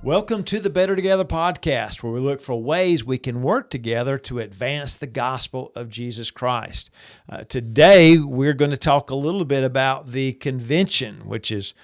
Welcome to the Better Together podcast, where we look for ways we can work together to advance the gospel of Jesus Christ. Today, we're going to talk a little bit about the convention, which is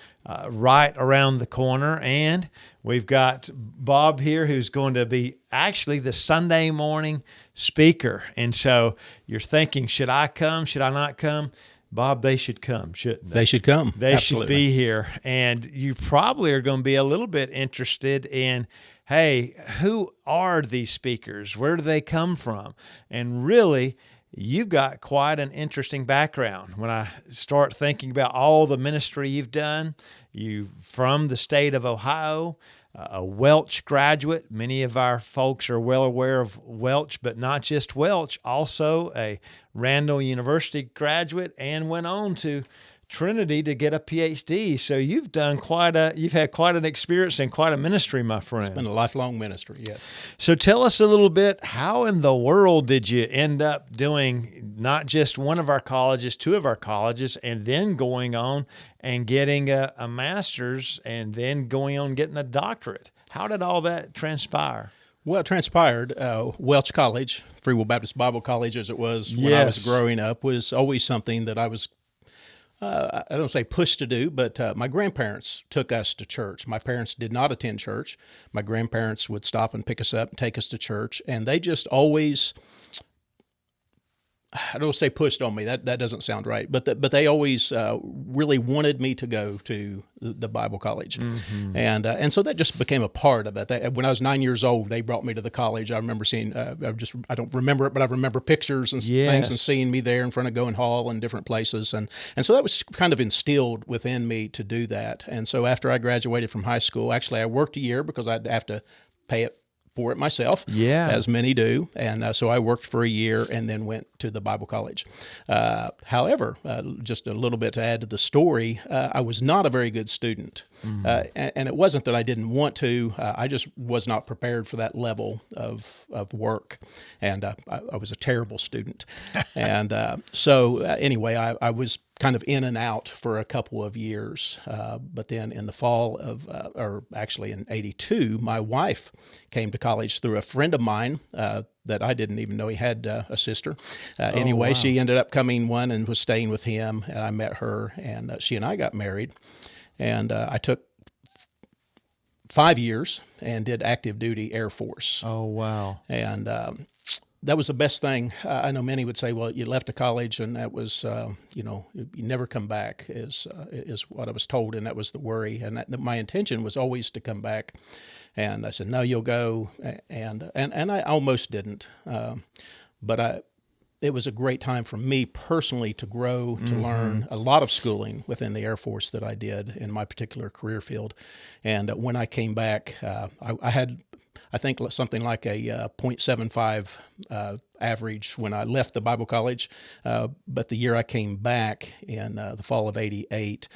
right around the corner. And we've got Bob here, who's going to be actually the Sunday morning speaker. And so you're thinking, should I come? Should I not come? Bob, they should come, shouldn't they? They should come. They Absolutely. should be here. And you probably are going to be a little bit interested in, hey, who are these speakers? Where do they come from? And really, you've got quite an interesting background. When I start thinking about all the ministry you've done, you from the state of Ohio, a Welch graduate. Many of our folks are well aware of Welch, but not just Welch, also a Randall University graduate, and went on to Trinity to get a PhD. So you've had quite an experience and quite a ministry, my friend. It's been a lifelong ministry, yes. So tell us a little bit, how in the world did you end up doing not just one of our colleges, two of our colleges, and then going on and getting a master's and then going on getting a doctorate? How did all that transpire? Well, it transpired. Welch College, Free Will Baptist Bible College, as it was when I was growing up, was always something that I was, I don't say pushed to do, but my grandparents took us to church. My parents did not attend church. My grandparents would stop and pick us up and take us to church, and they just always, I don't say pushed on me. That doesn't sound right. But they always really wanted me to go to the Bible college, and so that just became a part of it. When I was 9 years old, they brought me to the college. I remember seeing. I don't remember it, but I remember pictures and things, and seeing me there in front of Goen Hall and different places, and so that was kind of instilled within me to do that. And so after I graduated from high school, actually I worked a year because I'd have to pay it for it myself, as many do. And so I worked for a year and then went to the Bible college. However, just a little bit to add to the story, I was not a very good student. And it wasn't that I didn't want to, I just was not prepared for that level of work. And I was a terrible student. And so anyway, I was kind of in and out for a couple of years. But then in the fall of, or actually in 82, my wife came to college through a friend of mine that I didn't even know he had a sister. Anyway, she ended up coming one and was staying with him, and I met her, and she and I got married. And I took 5 years and did active duty Air Force. Oh, wow. And that was the best thing. I know many would say, well, you left the college and that was, you never come back is what I was told, and that was the worry. And my intention was always to come back. And I said, no, you'll go. And I almost didn't. But it was a great time for me personally to grow, to learn a lot of schooling within the Air Force that I did in my particular career field. And when I came back, I had, I think, something like a 0.75 average when I left the Bible college. But the year I came back in the fall of 88,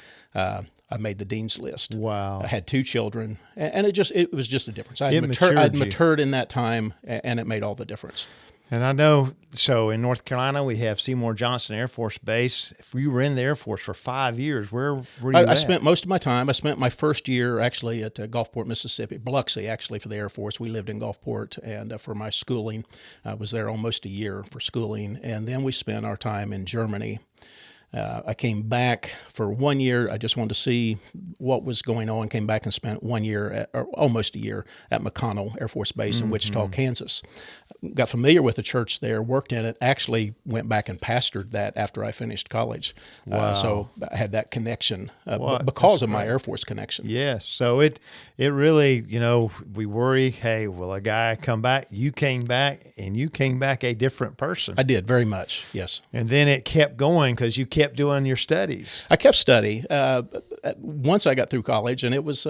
I made the dean's list. Wow. I had 2 children, and it was just a difference. I'd matured in that time, and it made all the difference. And I know, so in North Carolina, we have Seymour Johnson Air Force Base. If you were in the Air Force for 5 years, where were you at? I spent most of my time. I spent my first year actually at Gulfport, Mississippi, Biloxi actually for the Air Force. We lived in Gulfport, and for my schooling, I was there almost a year for schooling. And then we spent our time in Germany. I came back for 1 year. I just wanted to see what was going on. Came back and spent 1 year, or almost a year, at McConnell Air Force Base in Wichita, Kansas. Got familiar with the church there, worked in it, actually went back and pastored that after I finished college. Wow. So I had that connection because of my Air Force connection. Yes. So it really, we worry, hey, will a guy come back? You came back, and you came back a different person. I did, very much, yes. And then it kept going because you kept doing your studies. I kept studying once I got through college, and it was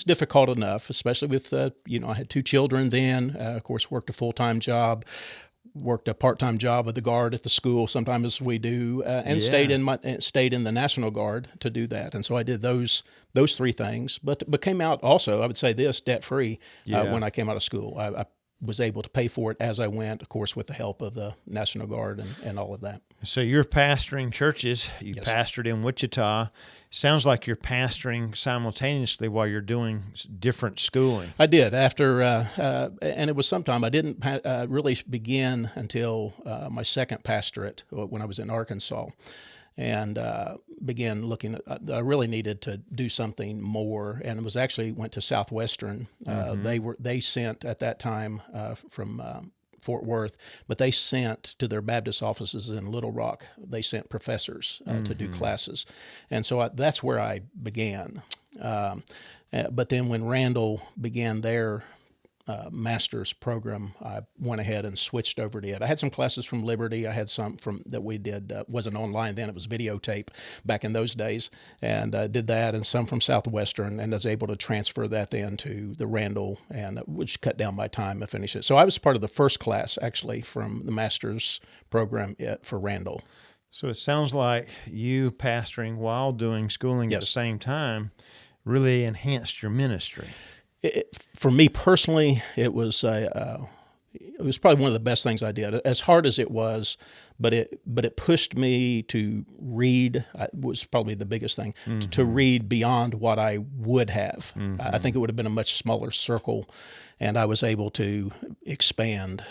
difficult enough, especially with I had 2 children then. Of course, worked a full-time job, worked a part-time job with the Guard at the school, sometimes as we do, and stayed in the National Guard to do that. And so I did those 3 things, but came out also, I would say this, debt-free when I came out of school. I was able to pay for it as I went, of course, with the help of the National Guard and all of that. So you're pastoring churches. You Yes. pastored in Wichita. Sounds like you're pastoring simultaneously while you're doing different schooling. I did after, and it was sometime. I didn't really begin until my second pastorate when I was in Arkansas, and began looking at, I really needed to do something more, and it was actually went to Southwestern. They sent at that time from Fort Worth, but they sent to their Baptist offices in Little Rock. They sent professors to do classes, and so that's where I began. But then when Randall began their master's program, I went ahead and switched over to it. I had some classes from Liberty. I had some from that we did, wasn't online then, it was videotape back in those days, and did that, and some from Southwestern, and was able to transfer that then to the Randall, and which cut down my time to finish it. So I was part of the first class, actually, from the master's program for Randall. So it sounds like you pastoring while doing schooling at the same time really enhanced your ministry. For me personally, it was probably one of the best things I did. As hard as it was, but it pushed me to read. Was probably the biggest thing, to read beyond what I would have. I think it would have been a much smaller circle, and I was able to expand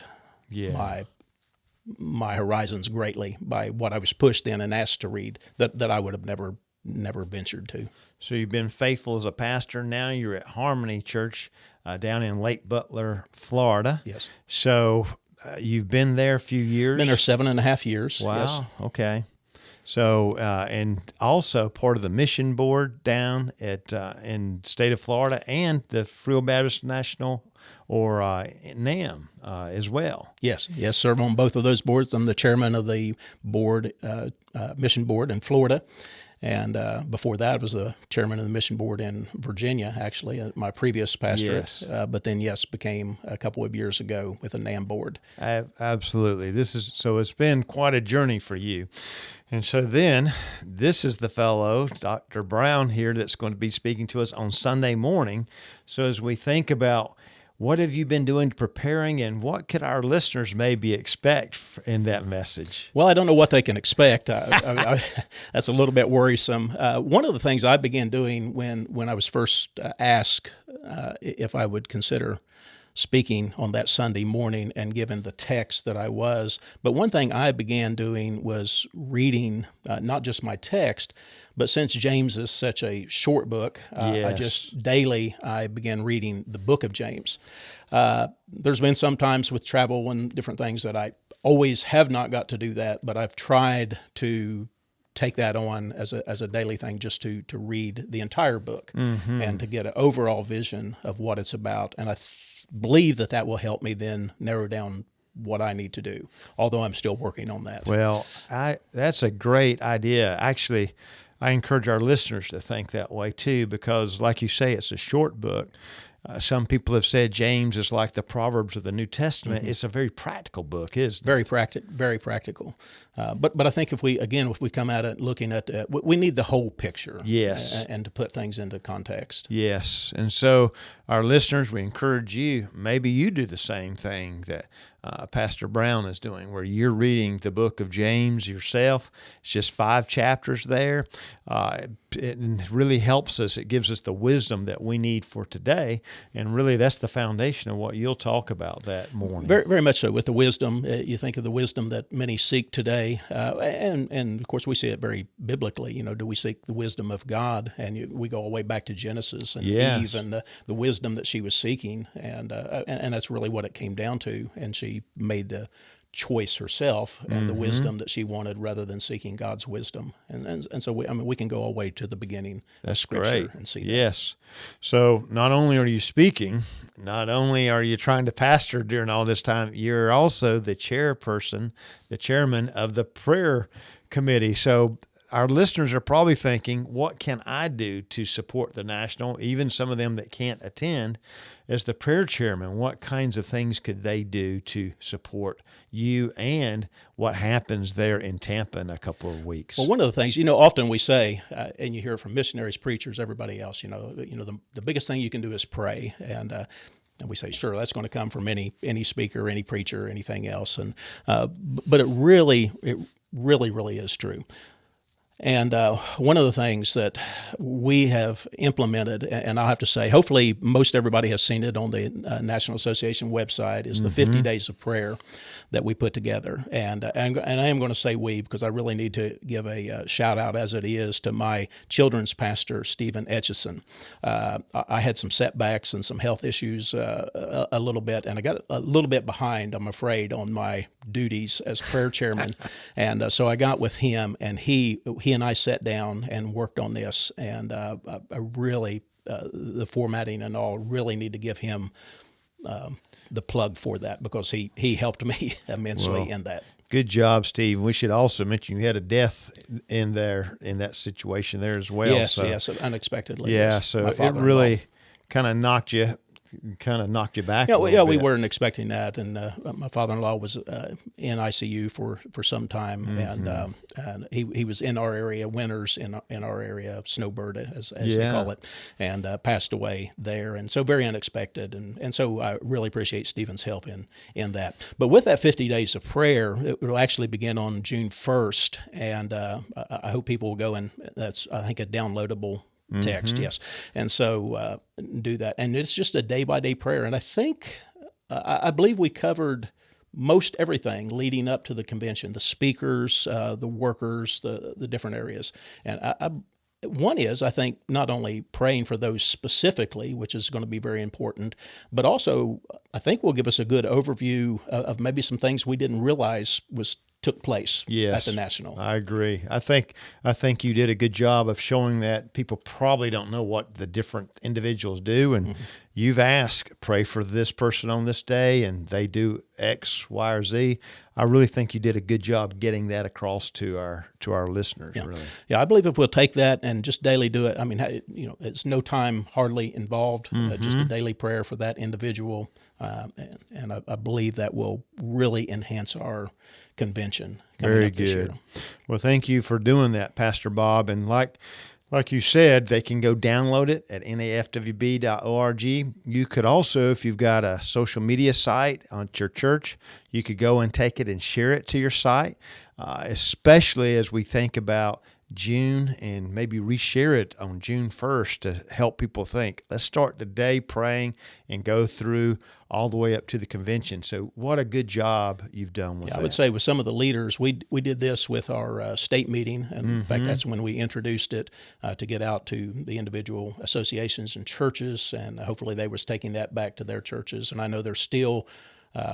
my horizons greatly by what I was pushed in and asked to read that I would have never ventured to. So you've been faithful as a pastor. Now you're at Harmony Church down in Lake Butler, Florida. Yes. So you've been there a few years? Been there 7.5 years. Wow. Yes. Okay. So, and also part of the mission board down at in state of Florida and the Free Will Baptist National or NAM as well. Yes, serve on both of those boards. I'm the chairman of the board, mission board in Florida. And before that, I was the chairman of the mission board in Virginia, actually, at my previous pastorate. Yes. But then, became a couple of years ago with a NAM board. Absolutely. So it's been quite a journey for you. And so then this is the fellow, Dr. Brown here, that's going to be speaking to us on Sunday morning. So as we think about what have you been doing preparing, and what could our listeners maybe expect in that message? Well, I don't know what they can expect. That's a little bit worrisome. One of the things I began doing when I was first asked if I would consider speaking on that Sunday morning, and given the text that I was. But one thing I began doing was reading not just my text, but since James is such a short book, I just daily I began reading the book of James. There's been some times with travel and different things that I always have not got to do that, but I've tried to take that on as a daily thing, just to read the entire book and to get an overall vision of what it's about. And I believe that will help me then narrow down what I need to do, although I'm still working on that. Well, that's a great idea. Actually, I encourage our listeners to think that way too, because like you say, it's a short book. Some people have said James is like the Proverbs of the New Testament. It's a very practical book, isn't it? Very practical. But I think if we come at it looking at we need the whole picture. Yes. And to put things into context. Yes. And so our listeners, we encourage you, maybe you do the same thing that Pastor Brown is doing, where you're reading the book of James yourself. It's just 5 chapters there. It really helps us. It gives us the wisdom that we need for today. And really, that's the foundation of what you'll talk about that morning. Very, very much so. With the wisdom, you think of the wisdom that many seek today, and of course we see it very biblically. Do we seek the wisdom of God? And we go all the way back to Genesis and Eve and the wisdom that she was seeking, and that's really what it came down to. And she made the choice herself and the wisdom that she wanted, rather than seeking God's wisdom. And so we can go all the way to the beginning of Scripture and see that. Yes. So not only are you speaking, not only are you trying to pastor during all this time, you're also the chairman of the prayer committee. So our listeners are probably thinking, what can I do to support the National, even some of them that can't attend? As the prayer chairman, what kinds of things could they do to support you, and what happens there in Tampa in a couple of weeks? Well, one of the things, often we say, and you hear it from missionaries, preachers, everybody else, the biggest thing you can do is pray. And And we say, sure, that's going to come from any speaker, any preacher, anything else. And but it really is true. And one of the things that we have implemented, and I'll have to say, hopefully most everybody has seen it on the National Association website, is the 50 Days of Prayer that we put together. And I am going to say we, because I really need to give a shout out, as it is, to my children's pastor, Stephen Etchison. I had some setbacks and some health issues a little bit, and I got a little bit behind, I'm afraid, on my duties as prayer chairman. And so I got with him, and he and I sat down and worked on this, and I really, the formatting and all, really need to give him the plug for that, because he helped me immensely in that. Good job, Steve. We should also mention you had a death in that situation there as well. Yes, unexpectedly. Yeah, yes. so it really kind of knocked you back. Yeah, a little we bit. weren't expecting that, and my father-in-law was in ICU for some time, and he was in our area, winters in our area, snowbird as they call it, and passed away there, and so very unexpected, and so I really appreciate Stephen's help in that. But with that 50 days of prayer, it will actually begin on June 1st, and I hope people will go, and that's, I think, a downloadable text, yes. And so do that. And it's just a day-by-day prayer. And I think, I believe we covered most everything leading up to the convention, the speakers, the workers, the different areas. And one is, I think, not only praying for those specifically, which is going to be very important, but also I think will give us a good overview of maybe some things we didn't realize took place at the National. I agree. I think you did a good job of showing that people probably don't know what the different individuals do, and you've asked, pray for this person on this day, and they do X, Y, or Z. I really think you did a good job getting that across to our listeners. Yeah. Really. Yeah, I believe if we'll take that and just daily do it, I mean, it's no time hardly involved, just a daily prayer for that individual, and I believe that will really enhance our convention coming up this year. Well, thank you for doing that, Pastor Bob. And like you said, they can go download it at NAFWB.org. You could also, if you've got a social media site on your church, you could go and take it and share it to your site, especially as we think about June, and maybe reshare it on June 1st to help people think. Let's start the day praying and go through all the way up to the convention. So what a good job you've done with that. I would say with some of the leaders, we did this with our state meeting, and in fact, that's when we introduced it to get out to the individual associations and churches, and hopefully they was taking that back to their churches. And I know there's still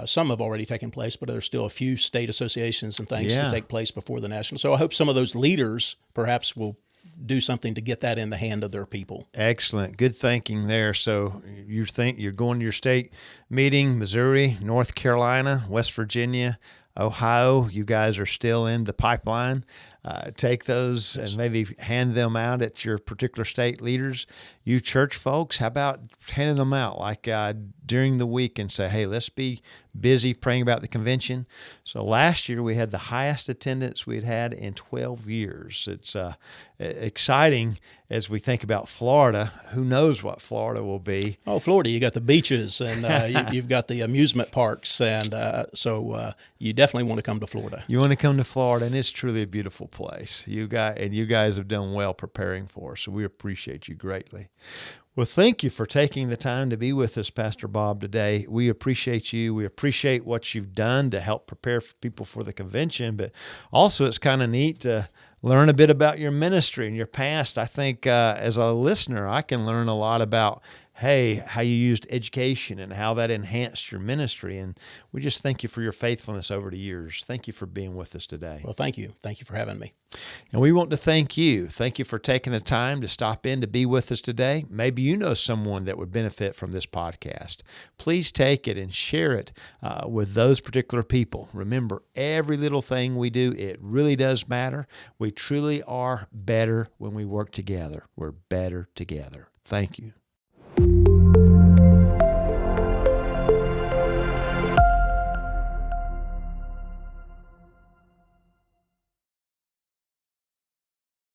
some have already taken place, but there's still a few state associations and things to take place before the National. So I hope some of those leaders perhaps will do something to get that in the hand of their people. Excellent. Good thinking there. So you think you're going to your state meeting, Missouri, North Carolina, West Virginia, Ohio. You guys are still in the pipeline. Take those and maybe hand them out at your particular state leaders. You church folks, how about handing them out like during the week and say, hey, let's be busy praying about the convention. So last year we had the highest attendance we'd had in 12 years. It's exciting as we think about Florida. Who knows what Florida will be? Oh, Florida, you got the beaches and you've got the amusement parks. And so you definitely want to come to Florida. You want to come to Florida, and it's truly a beautiful place. You guys have done well preparing for us, so we appreciate you greatly. Well, thank you for taking the time to be with us, Pastor Bob, today. We appreciate you. We appreciate what you've done to help prepare people for the convention, but also it's kind of neat to learn a bit about your ministry and your past. I think as a listener, I can learn a lot about how you used education and how that enhanced your ministry. And we just thank you for your faithfulness over the years. Thank you for being with us today. Well, thank you. Thank you for having me. And we want to thank you. Thank you for taking the time to stop in to be with us today. Maybe you know someone that would benefit from this podcast. Please take it and share it with those particular people. Remember, every little thing we do, it really does matter. We truly are better when we work together. We're better together. Thank you.